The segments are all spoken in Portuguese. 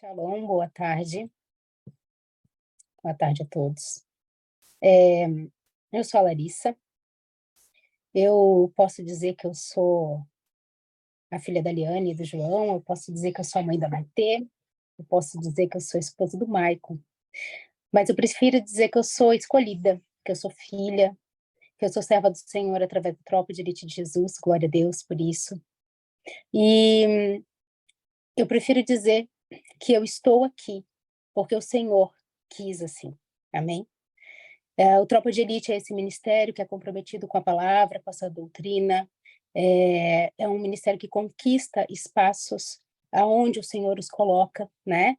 Shalom, boa tarde. Boa tarde a todos. Eu sou a Larissa. Eu posso dizer que eu sou a filha da Liane e do João, eu posso dizer que eu sou a mãe da Maitê, eu posso dizer que eu sou a esposa do Maicon, mas eu prefiro dizer que eu sou escolhida, que eu sou filha, que eu sou serva do Senhor através da tropa de elite de Jesus, glória a Deus por isso. E eu prefiro dizer que eu estou aqui, porque o Senhor quis assim, amém? O Tropa de Elite é esse ministério que é comprometido com a palavra, com essa doutrina, é um ministério que conquista espaços aonde o Senhor os coloca, né?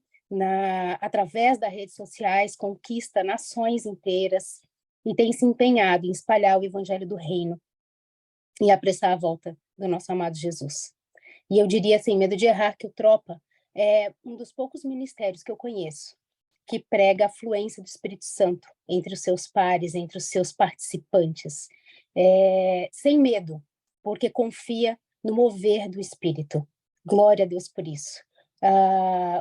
Através das redes sociais, conquista nações inteiras e tem se empenhado em espalhar o evangelho do reino e apressar a volta do nosso amado Jesus. E eu diria, sem medo de errar, que o Tropa é um dos poucos ministérios que eu conheço que prega a fluência do Espírito Santo entre os seus pares, entre os seus participantes, sem medo, porque confia no mover do Espírito. Glória a Deus por isso.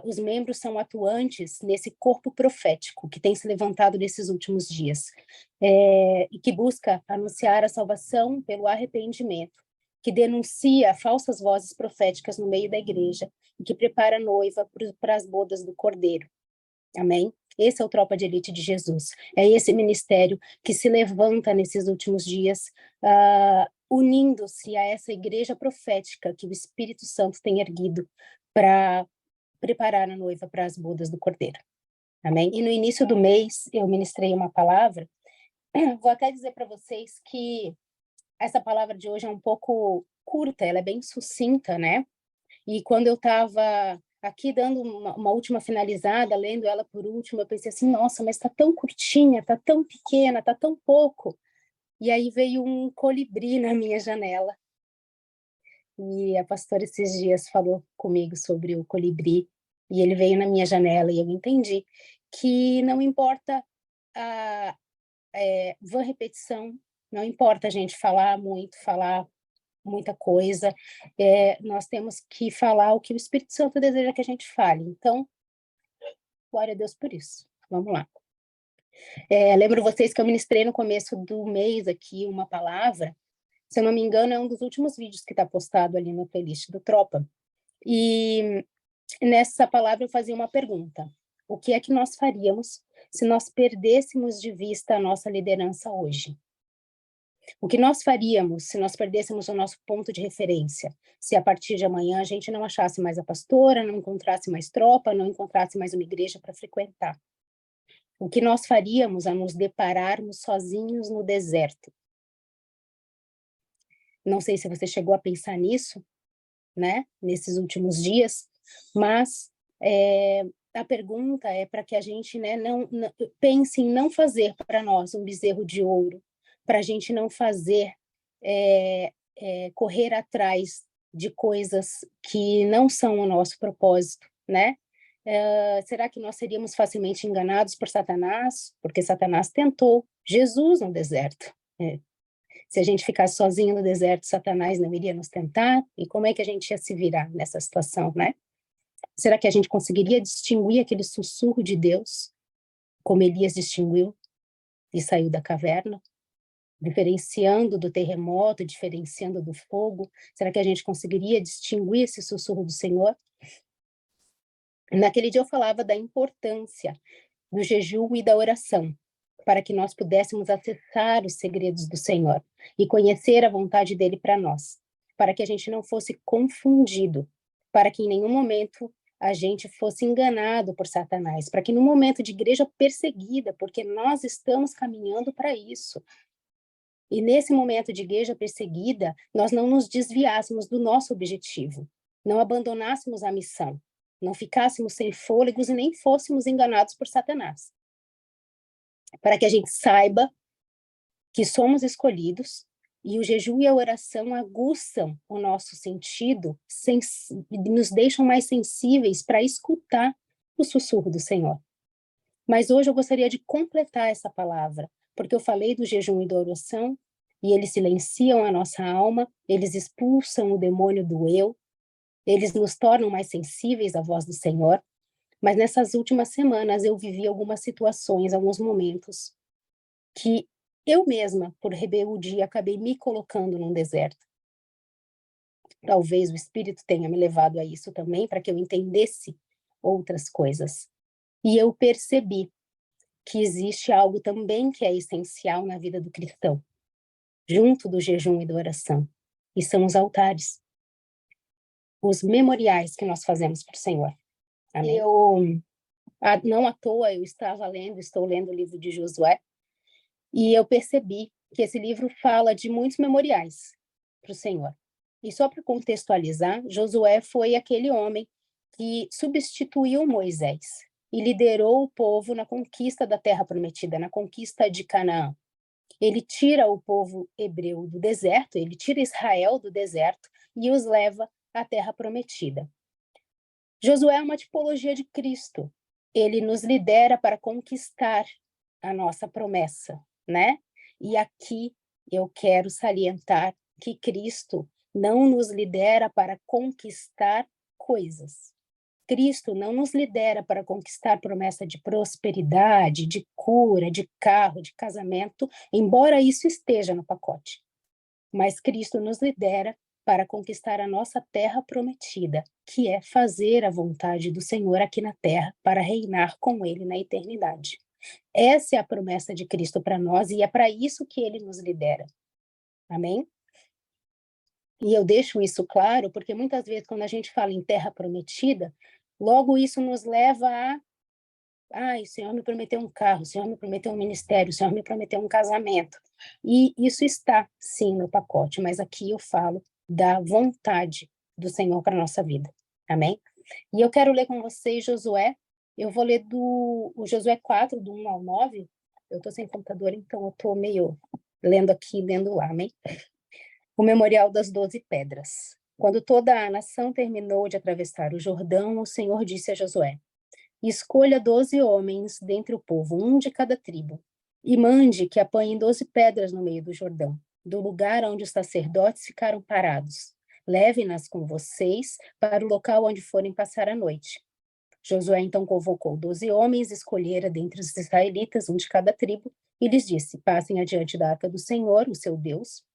Os membros são atuantes nesse corpo profético que tem se levantado nesses últimos dias, e que busca anunciar a salvação pelo arrependimento, que denuncia falsas vozes proféticas no meio da igreja e que prepara a noiva para as bodas do Cordeiro. Amém? Esse é o Tropa de Elite de Jesus. É esse ministério que se levanta nesses últimos dias, unindo-se a essa igreja profética que o Espírito Santo tem erguido para preparar a noiva para as bodas do Cordeiro. Amém? E no início do mês eu ministrei uma palavra. Vou até dizer para vocês que essa palavra de hoje é um pouco curta, ela é bem sucinta, né? E quando eu estava aqui dando uma última finalizada, lendo ela por último, eu pensei assim, nossa, mas está tão curtinha, está tão pequena, está tão pouco. E aí veio um colibri na minha janela. E a pastora esses dias falou comigo sobre o colibri, e ele veio na minha janela, e eu entendi que não importa a vã repetição, não importa a gente falar muito, falar muita coisa, nós temos que falar o que o Espírito Santo deseja que a gente fale. Então, glória a Deus por isso. Vamos lá. Lembro vocês que eu ministrei no começo do mês aqui uma palavra, se eu não me engano, é um dos últimos vídeos que está postado ali na playlist do Tropa. E nessa palavra eu fazia uma pergunta. O que é que nós faríamos se nós perdêssemos de vista a nossa liderança hoje? O que nós faríamos se nós perdêssemos o nosso ponto de referência? Se a partir de amanhã a gente não achasse mais a pastora, não encontrasse mais tropa, não encontrasse mais uma igreja para frequentar? O que nós faríamos a nos depararmos sozinhos no deserto? Não sei se você chegou a pensar nisso, né, nesses últimos dias, mas a pergunta é para que a gente, né, não pense em não fazer para nós um bezerro de ouro, para a gente não fazer, correr atrás de coisas que não são o nosso propósito, né? Será que nós seríamos facilmente enganados por Satanás? Porque Satanás tentou Jesus no deserto. Se a gente ficasse sozinho no deserto, Satanás não iria nos tentar? E como é que a gente ia se virar nessa situação, né? Será que a gente conseguiria distinguir aquele sussurro de Deus, como Elias distinguiu e saiu da caverna? Diferenciando do terremoto, diferenciando do fogo? Será que a gente conseguiria distinguir esse sussurro do Senhor? Naquele dia eu falava da importância do jejum e da oração, para que nós pudéssemos acessar os segredos do Senhor e conhecer a vontade dele para nós, para que a gente não fosse confundido, para que em nenhum momento a gente fosse enganado por Satanás, para que no momento de igreja perseguida, porque nós estamos caminhando para isso, e nesse momento de igreja perseguida, nós não nos desviássemos do nosso objetivo, não abandonássemos a missão, não ficássemos sem fôlegos e nem fôssemos enganados por Satanás. Para que a gente saiba que somos escolhidos e o jejum e a oração aguçam o nosso sentido, nos deixam mais sensíveis para escutar o sussurro do Senhor. Mas hoje eu gostaria de completar essa palavra, porque eu falei do jejum e da oração, e eles silenciam a nossa alma, eles expulsam o demônio do eu, eles nos tornam mais sensíveis à voz do Senhor, Mas nessas últimas semanas eu vivi algumas situações, alguns momentos, que eu mesma, por rebeldia, acabei me colocando num deserto. Talvez o Espírito tenha me levado a isso também, para que eu entendesse outras coisas. E eu percebi que existe algo também que é essencial na vida do cristão, junto do jejum e da oração, e são os altares, os memoriais que nós fazemos para o Senhor. Amém? Não à toa, estou lendo o livro de Josué, e eu percebi que esse livro fala de muitos memoriais para o Senhor. E só para contextualizar, Josué foi aquele homem que substituiu Moisés e liderou o povo na conquista da terra prometida, na conquista de Canaã. Ele tira o povo hebreu do deserto, ele tira Israel do deserto e os leva à terra prometida. Josué é uma tipologia de Cristo. Ele nos lidera para conquistar a nossa promessa, né? E aqui eu quero salientar que Cristo não nos lidera para conquistar coisas. Cristo não nos lidera para conquistar promessa de prosperidade, de cura, de carro, de casamento, embora isso esteja no pacote. Mas Cristo nos lidera para conquistar a nossa terra prometida, que é fazer a vontade do Senhor aqui na terra, para reinar com Ele na eternidade. Essa é a promessa de Cristo para nós e é para isso que Ele nos lidera. Amém? E eu deixo isso claro porque muitas vezes quando a gente fala em terra prometida, logo isso nos leva a o Senhor me prometeu um carro, o Senhor me prometeu um ministério, o Senhor me prometeu um casamento. E isso está, sim, no pacote, mas aqui eu falo da vontade do Senhor para a nossa vida. Amém? E eu quero ler com vocês Josué. Eu vou ler o Josué 4, do 1 ao 9. Eu estou sem computador, então eu estou meio lendo aqui, lendo lá, amém? O memorial das 12 pedras. Quando toda a nação terminou de atravessar o Jordão, o Senhor disse a Josué: escolha 12 homens dentre o povo, um de cada tribo, e mande que apanhem 12 pedras no meio do Jordão, do lugar onde os sacerdotes ficaram parados. Levem-nas com vocês para o local onde forem passar a noite. Josué então convocou 12 homens, escolhera dentre os israelitas um de cada tribo, e lhes disse: passem adiante da arca do Senhor, o seu Deus,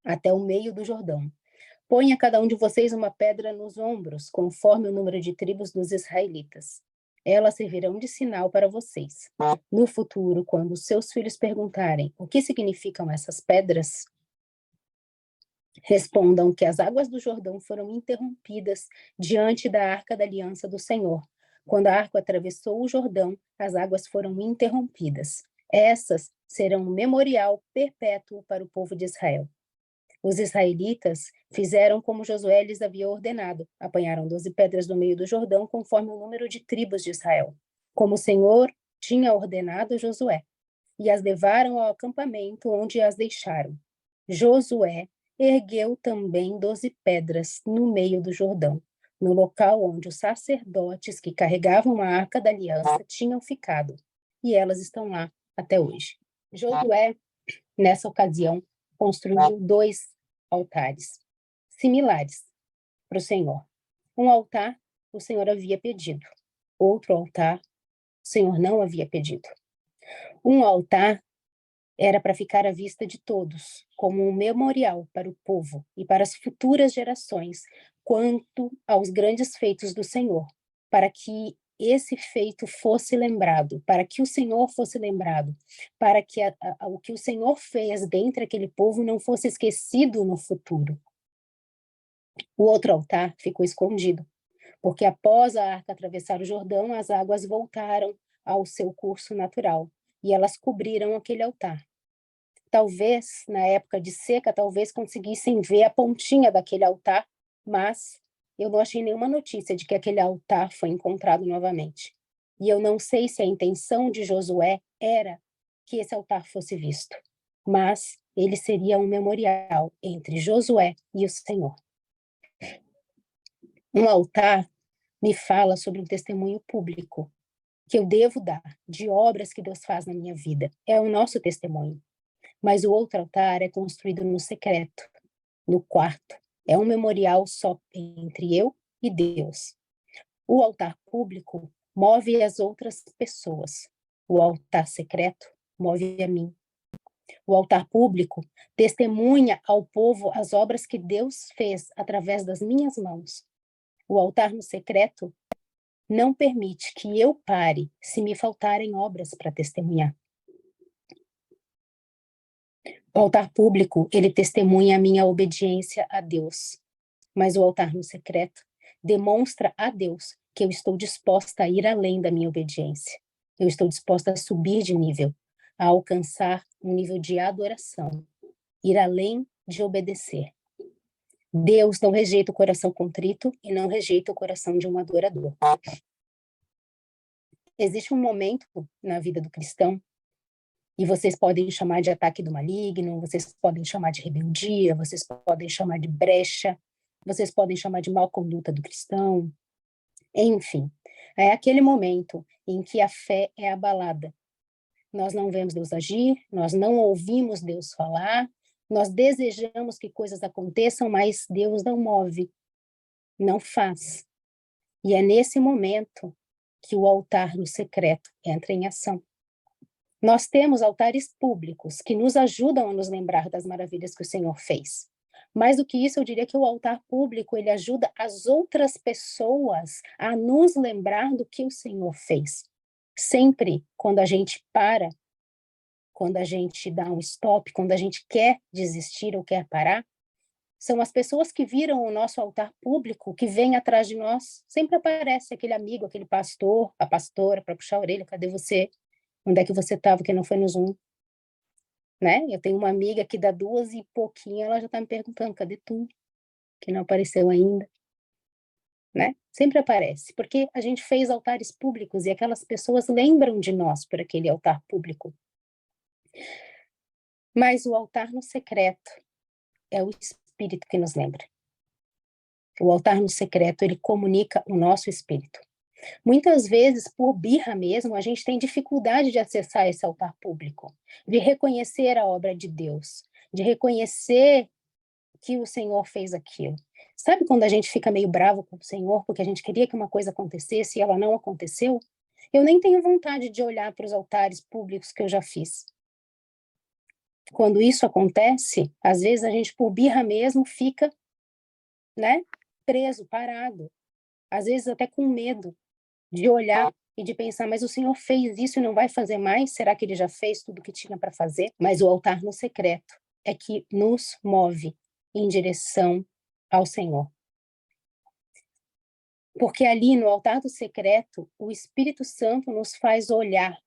até o meio do Jordão. Ponha cada um de vocês uma pedra nos ombros, conforme o número de tribos dos israelitas. Elas servirão de sinal para vocês. No futuro, quando seus filhos perguntarem o que significam essas pedras, respondam que as águas do Jordão foram interrompidas diante da arca da aliança do Senhor. Quando a arca atravessou o Jordão, as águas foram interrompidas. Essas serão um memorial perpétuo para o povo de Israel. Os israelitas fizeram como Josué lhes havia ordenado. Apanharam 12 pedras do meio do Jordão, conforme o número de tribos de Israel, como o Senhor tinha ordenado a Josué, e as levaram ao acampamento, onde as deixaram. Josué ergueu também 12 pedras no meio do Jordão, no local onde os sacerdotes que carregavam a arca da aliança tinham ficado, e elas estão lá até hoje. Josué, nessa ocasião, construiu 2 altares similares para o Senhor. Um altar o Senhor havia pedido, outro altar o Senhor não havia pedido. Um altar era para ficar à vista de todos, como um memorial para o povo e para as futuras gerações, quanto aos grandes feitos do Senhor, para que esse feito fosse lembrado, para que o Senhor fosse lembrado, para que o que o Senhor fez dentre aquele povo não fosse esquecido no futuro. O outro altar ficou escondido, porque após a arca atravessar o Jordão, as águas voltaram ao seu curso natural, e elas cobriram aquele altar. Talvez, na época de seca, talvez conseguissem ver a pontinha daquele altar, mas eu não achei nenhuma notícia de que aquele altar foi encontrado novamente. E eu não sei se a intenção de Josué era que esse altar fosse visto, mas ele seria um memorial entre Josué e o Senhor. Um altar me fala sobre um testemunho público que eu devo dar de obras que Deus faz na minha vida. É o nosso testemunho. Mas o outro altar é construído no secreto, no quarto. É um memorial só entre eu e Deus. O altar público move as outras pessoas. O altar secreto move a mim. O altar público testemunha ao povo as obras que Deus fez através das minhas mãos. O altar no secreto não permite que eu pare se me faltarem obras para testemunhar. O altar público, ele testemunha a minha obediência a Deus, mas o altar no secreto demonstra a Deus que eu estou disposta a ir além da minha obediência. Eu estou disposta a subir de nível, a alcançar um nível de adoração, ir além de obedecer. Deus não rejeita o coração contrito e não rejeita o coração de um adorador. Existe um momento na vida do cristão, e vocês podem chamar de ataque do maligno, vocês podem chamar de rebeldia, vocês podem chamar de brecha, vocês podem chamar de mal conduta do cristão, enfim. É aquele momento em que a fé é abalada. Nós não vemos Deus agir, nós não ouvimos Deus falar, nós desejamos que coisas aconteçam, mas Deus não move, não faz. E é nesse momento que o altar no secreto entra em ação. Nós temos altares públicos que nos ajudam a nos lembrar das maravilhas que o Senhor fez. Mais do que isso, eu diria que o altar público, ele ajuda as outras pessoas a nos lembrar do que o Senhor fez. Sempre quando a gente para, quando a gente dá um stop, quando a gente quer desistir ou quer parar, são as pessoas que viram o nosso altar público, que vêm atrás de nós. Sempre aparece aquele amigo, aquele pastor, a pastora, para puxar a orelha, cadê você? Onde é que você estava que não foi no Zoom? Né? Eu tenho uma amiga que dá 2 e pouquinho, ela já está me perguntando, cadê tu? Que não apareceu ainda. Né? Sempre aparece, porque a gente fez altares públicos e aquelas pessoas lembram de nós por aquele altar público. Mas o altar no secreto é o Espírito que nos lembra. O altar no secreto, ele comunica o nosso espírito. Muitas vezes, por birra mesmo, a gente tem dificuldade de acessar esse altar público, de reconhecer a obra de Deus, de reconhecer que o Senhor fez aquilo. Sabe quando a gente fica meio bravo com o Senhor porque a gente queria que uma coisa acontecesse e ela não aconteceu? Eu nem tenho vontade de olhar para os altares públicos que eu já fiz. Quando isso acontece, às vezes a gente, por birra mesmo, fica, né, preso, parado. Às vezes até com medo de olhar e de pensar, mas o Senhor fez isso e não vai fazer mais? Será que ele já fez tudo o que tinha para fazer? Mas o altar no secreto é que nos move em direção ao Senhor. Porque ali no altar do secreto, o Espírito Santo nos faz olhar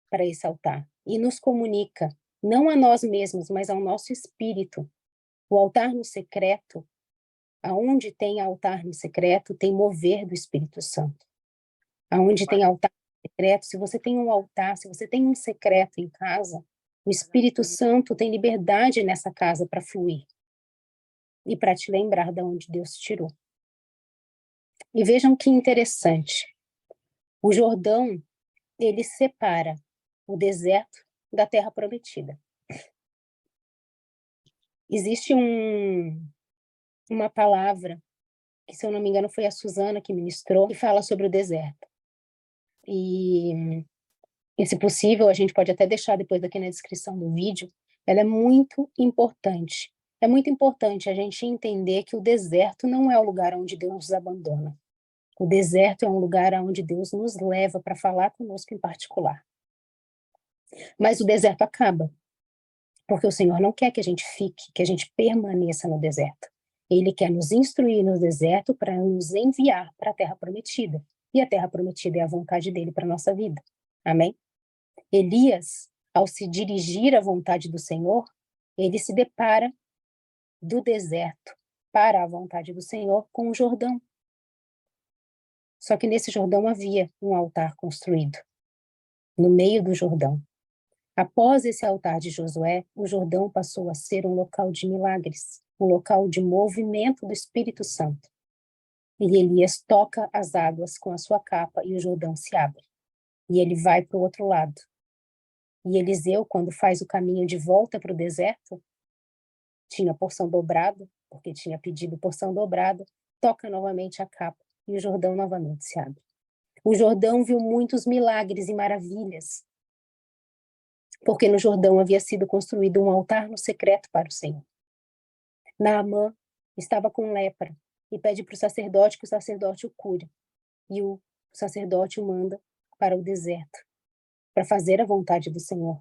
para esse altar e nos comunica, não a nós mesmos, mas ao nosso espírito. O altar no secreto, aonde tem altar no secreto, tem mover do Espírito Santo. Aonde tem altar secreto, se você tem um altar, se você tem um secreto em casa, o Espírito Santo tem liberdade nessa casa para fluir e para te lembrar de onde Deus te tirou. E vejam que interessante, o Jordão, ele separa o deserto da terra prometida. Existe uma palavra, que se eu não me engano foi a Suzana que ministrou, que fala sobre o deserto. E se possível, a gente pode até deixar depois aqui na descrição do vídeo, ela é muito importante. É muito importante a gente entender que o deserto não é o lugar onde Deus nos abandona. O deserto é um lugar onde Deus nos leva para falar conosco em particular. Mas o deserto acaba, porque o Senhor não quer que a gente fique, que a gente permaneça no deserto. Ele quer nos instruir no deserto para nos enviar para a terra prometida. E a terra prometida é a vontade dele para a nossa vida. Amém? Elias, ao se dirigir à vontade do Senhor, ele se depara do deserto para a vontade do Senhor com o Jordão. Só que nesse Jordão havia um altar construído, no meio do Jordão. Após esse altar de Josué, o Jordão passou a ser um local de milagres, um local de movimento do Espírito Santo. E Elias toca as águas com a sua capa e o Jordão se abre. E ele vai para o outro lado. E Eliseu, quando faz o caminho de volta para o deserto, tinha porção dobrada, porque tinha pedido porção dobrada, toca novamente a capa e o Jordão novamente se abre. O Jordão viu muitos milagres e maravilhas, porque no Jordão havia sido construído um altar no secreto para o Senhor. Naamã estava com lepra e pede para o sacerdote que o sacerdote o cure. E o sacerdote o manda para o deserto, para fazer a vontade do Senhor.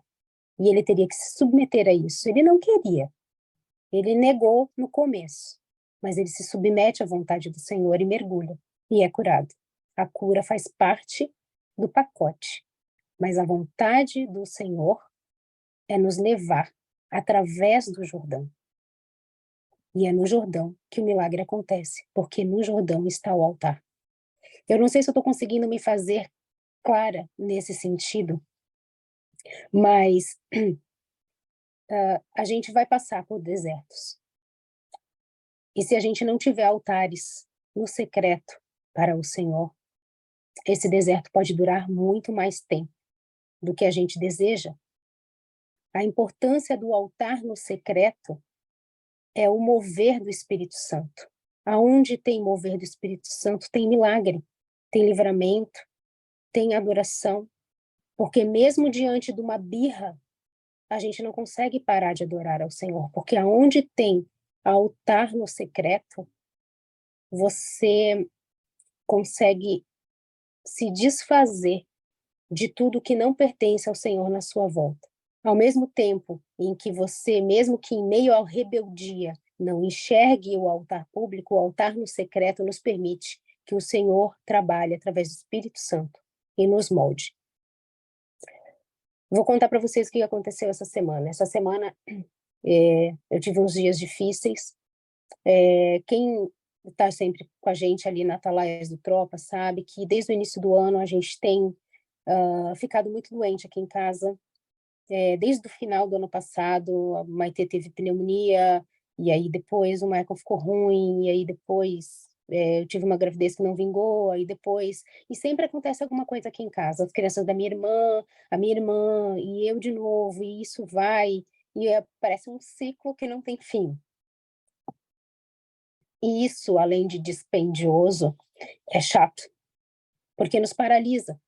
E ele teria que se submeter a isso. Ele não queria. Ele negou no começo, mas ele se submete à vontade do Senhor e mergulha, e é curado. A cura faz parte do pacote, mas a vontade do Senhor é nos levar através do Jordão. E é no Jordão que o milagre acontece, porque no Jordão está o altar. Eu não sei se eu estou conseguindo me fazer clara nesse sentido, mas a gente vai passar por desertos. E se a gente não tiver altares no secreto para o Senhor, esse deserto pode durar muito mais tempo do que a gente deseja. A importância do altar no secreto é o mover do Espírito Santo. Aonde tem mover do Espírito Santo, tem milagre, tem livramento, tem adoração. Porque mesmo diante de uma birra, a gente não consegue parar de adorar ao Senhor. Porque aonde tem altar no secreto, você consegue se desfazer de tudo que não pertence ao Senhor na sua volta. Ao mesmo tempo em que você, mesmo que em meio à rebeldia, não enxergue o altar público, o altar no secreto nos permite que o Senhor trabalhe através do Espírito Santo e nos molde. Vou contar para vocês o que aconteceu essa semana. Essa semana eu tive uns dias difíceis. Quem está sempre com a gente ali na Atalaias do Tropa sabe que desde o início do ano a gente tem ficado muito doente aqui em casa. Desde o final do ano passado, a Maitê teve pneumonia, e aí depois o Michael ficou ruim, e aí depois eu tive uma gravidez que não vingou, aí depois... E sempre acontece alguma coisa aqui em casa. As crianças da minha irmã, a minha irmã, e eu de novo, e isso vai... E parece um ciclo que não tem fim. E isso, além de dispendioso, é chato, porque nos paralisa,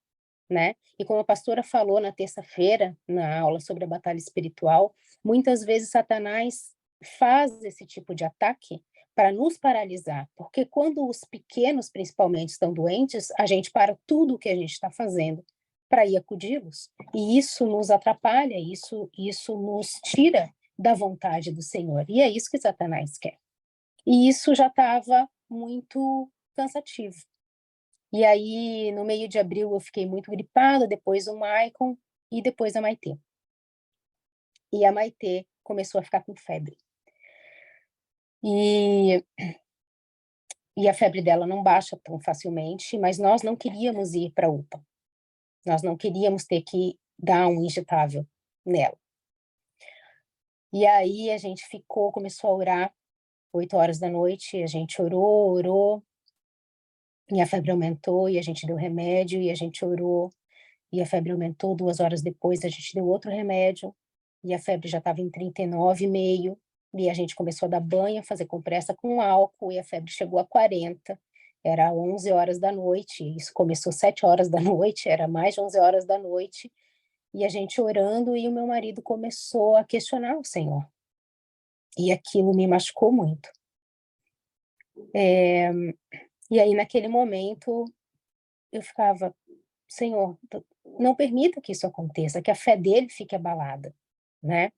né? E como a pastora falou na terça-feira, na aula sobre a batalha espiritual, muitas vezes Satanás faz esse tipo de ataque para nos paralisar, porque quando os pequenos, principalmente, estão doentes, a gente para tudo o que a gente está fazendo para ir acudi-los. E isso nos atrapalha, isso nos tira da vontade do Senhor. E é isso que Satanás quer. E isso já estava muito cansativo. E aí, no meio de abril, eu fiquei muito gripada, depois o Maicon e depois a Maitê. E a Maitê começou a ficar com febre. E a febre dela não baixa tão facilmente, mas nós não queríamos ir para a UPA. Nós não queríamos ter que dar um injetável nela. E aí a gente começou a orar, 8 horas da noite, a gente orou, e a febre aumentou, e a gente deu remédio, e a gente orou, e a febre aumentou. 2 horas depois, a gente deu outro remédio, e a febre já estava em 39,5, e a gente começou a dar banho, fazer compressa com álcool, e a febre chegou a 40. Era 11 horas da noite, isso começou 7 horas da noite, era mais de 11 horas da noite, e a gente orando, e o meu marido começou a questionar o Senhor. E aquilo me machucou muito. E aí, naquele momento, eu ficava, Senhor, não permita que isso aconteça, que a fé dele fique abalada, né?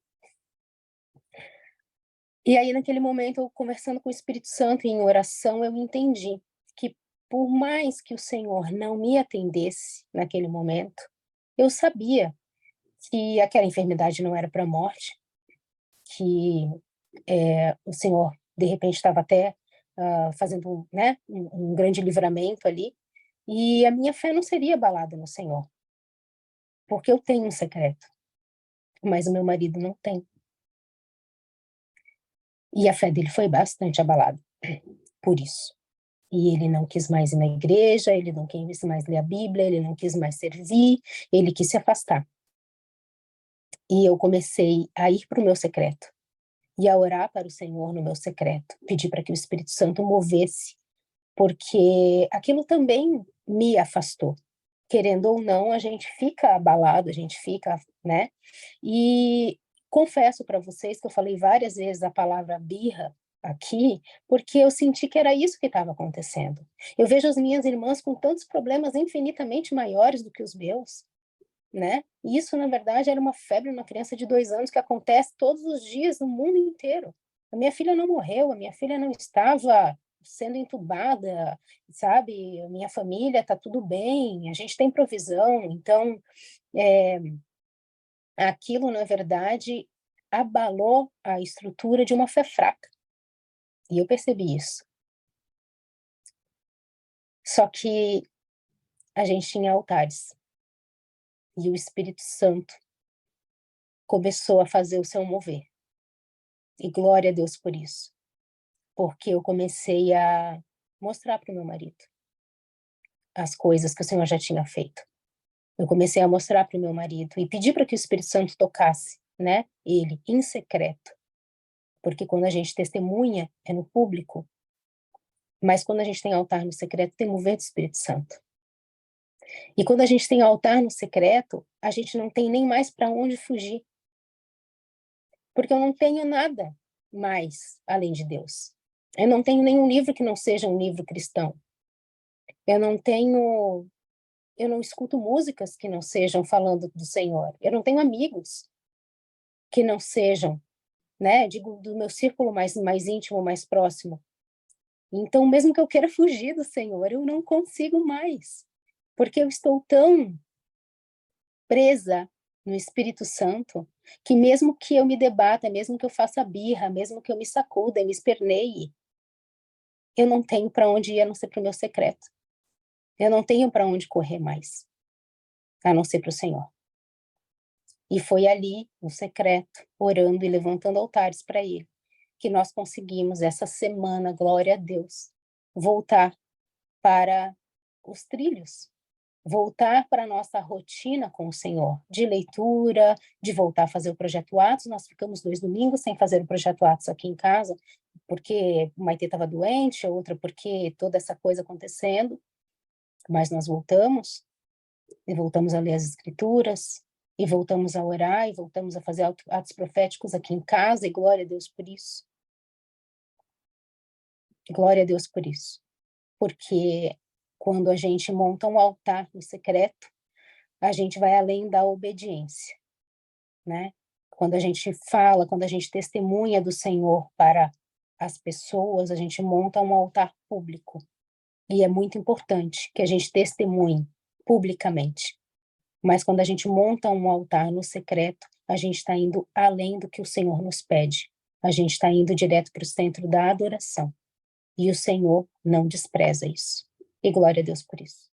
E aí, naquele momento, eu conversando com o Espírito Santo em oração, eu entendi que por mais que o Senhor não me atendesse naquele momento, eu sabia que aquela enfermidade não era para a morte, que o Senhor, de repente, estava até fazendo, né, um grande livramento ali, e a minha fé não seria abalada no Senhor, porque eu tenho um secreto, mas o meu marido não tem. E a fé dele foi bastante abalada por isso. E ele não quis mais ir na igreja, ele não quis mais ler a Bíblia, ele não quis mais servir, ele quis se afastar. E eu comecei a ir para o meu secreto e a orar para o Senhor no meu secreto, pedir para que o Espírito Santo movesse, porque aquilo também me afastou. Querendo ou não, a gente fica abalado, a gente fica, né? E confesso para vocês que eu falei várias vezes a palavra birra aqui, porque eu senti que era isso que estava acontecendo. Eu vejo as minhas irmãs com tantos problemas infinitamente maiores do que os meus, né? E isso, na verdade, era uma febre numa criança de 2 anos que acontece todos os dias no mundo inteiro. A minha filha não morreu, a minha filha não estava sendo entubada, sabe? A minha família está tudo bem, a gente tem provisão. Então, eh, aquilo, na verdade, abalou a estrutura de uma fé fraca, e eu percebi isso. Só que a gente tinha altares, e o Espírito Santo começou a fazer o seu mover, e glória a Deus por isso. Porque eu comecei a mostrar para o meu marido as coisas que o Senhor já tinha feito. Eu comecei a mostrar para o meu marido e pedir para que o Espírito Santo tocasse, né, ele em secreto, porque quando a gente testemunha é no público, mas quando a gente tem altar no secreto tem mover do Espírito Santo. E quando a gente tem altar no secreto, a gente não tem nem mais para onde fugir, porque eu não tenho nada mais além de Deus. Eu não tenho nenhum livro que não seja um livro cristão. Eu não tenho Eu não escuto músicas que não sejam falando do Senhor. Eu não tenho amigos que não sejam, né, digo, do meu círculo mais íntimo, mais próximo. Então, mesmo que eu queira fugir do Senhor, eu não consigo mais, porque eu estou tão presa no Espírito Santo, que mesmo que eu me debata, mesmo que eu faça birra, mesmo que eu me sacuda e me esperneie, eu não tenho para onde ir a não ser para o meu secreto. Eu não tenho para onde correr mais, a não ser para o Senhor. E foi ali, no secreto, orando e levantando altares para Ele, que nós conseguimos essa semana, glória a Deus, voltar para os trilhos, voltar para a nossa rotina com o Senhor, de leitura, de voltar a fazer o Projeto Atos. Nós ficamos 2 domingos sem fazer o Projeto Atos aqui em casa, porque o Maitê estava doente, outra porque toda essa coisa acontecendo, mas nós voltamos, e voltamos a ler as escrituras, e voltamos a orar, e voltamos a fazer atos proféticos aqui em casa, e glória a Deus por isso. Glória a Deus por isso. Porque quando a gente monta um altar no secreto, a gente vai além da obediência, né? Quando a gente fala, quando a gente testemunha do Senhor para as pessoas, a gente monta um altar público. E é muito importante que a gente testemunhe publicamente. Mas quando a gente monta um altar no secreto, a gente está indo além do que o Senhor nos pede. A gente está indo direto para o centro da adoração. E o Senhor não despreza isso. E glória a Deus por isso.